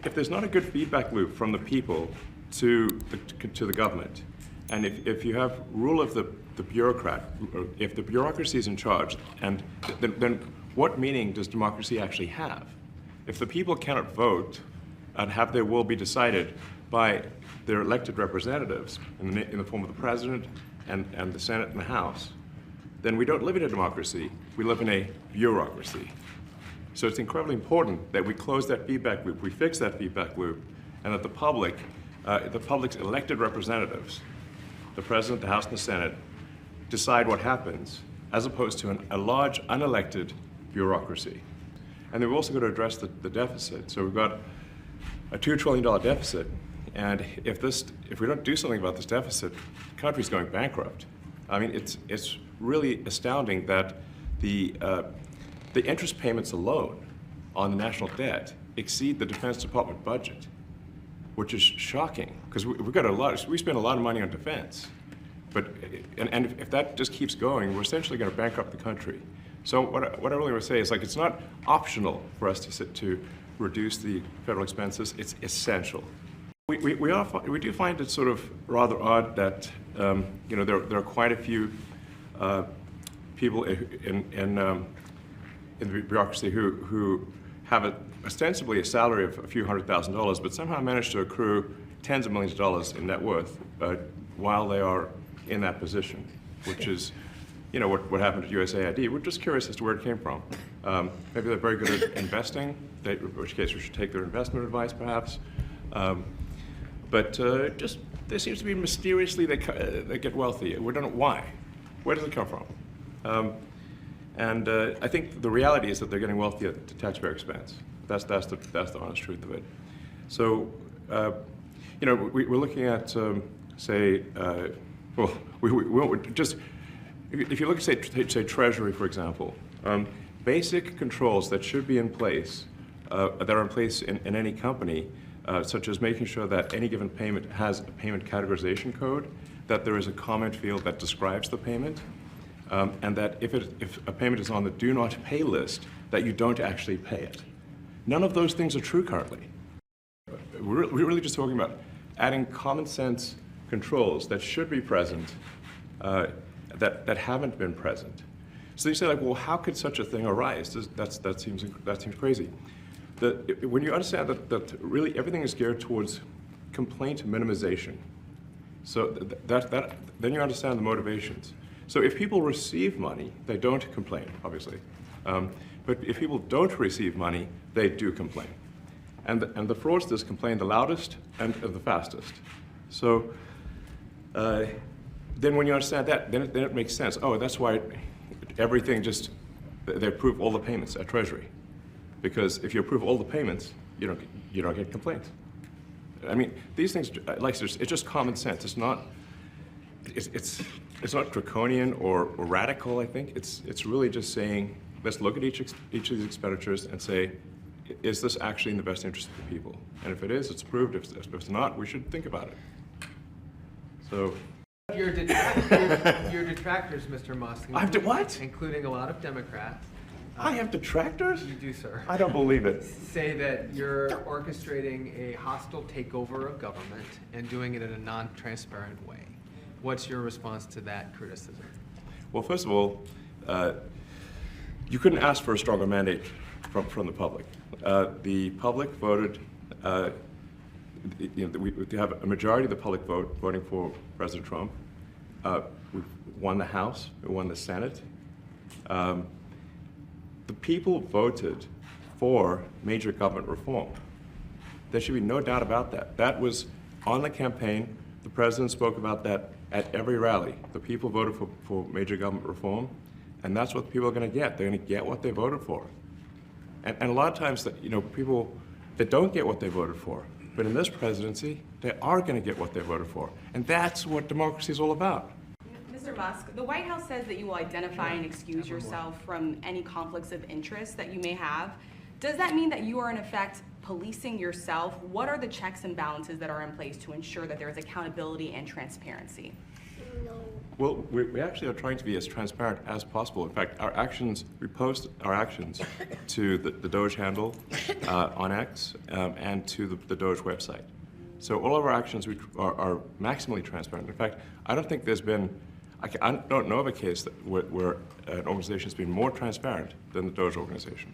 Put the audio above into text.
if there's not a good feedback loop from the people to the government, and if you have rule of the bureaucrat, or if the bureaucracy is in charge, and then what meaning does democracy actually have? If the people cannot vote and have their will be decided by their elected representatives in the form of the president and the Senate and the House, then we don't live in a democracy, we live in a bureaucracy. So it's incredibly important that we close that feedback loop, we fix that feedback loop, and that the public's elected representatives, the President, the House, and the Senate, decide what happens, as opposed to a large, unelected bureaucracy. And then we've also got to address the deficit. So we've got a $2 trillion deficit, and if we don't do something about this deficit, the country's going bankrupt. I mean, it's really astounding that the interest payments alone on the national debt exceed the Defense Department budget, which is shocking, because we spend a lot of money on defense. But if that just keeps going, we're essentially going to bankrupt the country. So what I really want to say is, like, it's not optional for us to reduce the federal expenses. It's essential. We do find it sort of rather odd that there are quite a few people in the bureaucracy who have ostensibly a salary of a few $100,000, but somehow manage to accrue tens of millions of dollars in net worth while they are in that position, which is, what happened at USAID. We're just curious as to where it came from. Maybe they're very good at investing, in which case we should take their investment advice, perhaps. But just there seems to be mysteriously they get wealthy. We don't know why. Where does it come from? And I think the reality is that they're getting wealthy at the taxpayer expense. That's the honest truth of it. So, we're looking at, say, if you look at, say Treasury, for example, basic controls that should be in place, that are in place in any company, such as making sure that any given payment has a payment categorization code, that there is a comment field that describes the payment, and that if a payment is on the do not pay list, that you don't actually pay it. None of those things are true currently. We're really just talking about adding common sense controls that should be present, that haven't been present. So you say, like, well, how could such a thing arise? That seems crazy. When you understand that really everything is geared towards complaint minimization, so then you understand the motivations. So if people receive money, they don't complain, obviously. But if people don't receive money, they do complain. And the fraudsters complain the loudest and the fastest. So then when you understand that, then it makes sense. Oh, that's why everything they approve all the payments at Treasury. Because if you approve all the payments, you don't get complaints. I mean, these things, it's just common sense. It's not draconian or radical, I think. It's really just saying, let's look at each of these expenditures and say, is this actually in the best interest of the people? And if it is, it's approved. If it's not, we should think about it. So. Your detractors, Mr. Musk. I have to what? Including a lot of Democrats. I have detractors? You do, sir. I don't believe it. Say that you're orchestrating a hostile takeover of government and doing it in a non-transparent way. What's your response to that criticism? Well, first of all, you couldn't ask for a stronger mandate from the public. The public voted, we have a majority of the public voting for President Trump. We won the House, we won the Senate. The people voted for major government reform. There should be no doubt about that. That was on the campaign. The president spoke about that at every rally. The people voted for major government reform, and that's what the people are going to get. They're going to get what they voted for. And a lot of times, people that don't get what they voted for, but in this presidency, they are going to get what they voted for. And that's what democracy is all about. Mr. Musk, the White House says that you will identify and excuse yourself from any conflicts of interest that you may have. Does that mean that you are in effect policing yourself? What are the checks and balances that are in place to ensure that there is accountability and transparency? Well, Well, we actually are trying to be as transparent as possible. In fact, our actions, we post our actions to the DOGE handle on X and to the DOGE website. So all of our actions are maximally transparent. In fact, I don't think there's been, I don't know of a case where an organization has been more transparent than the DOGE organization.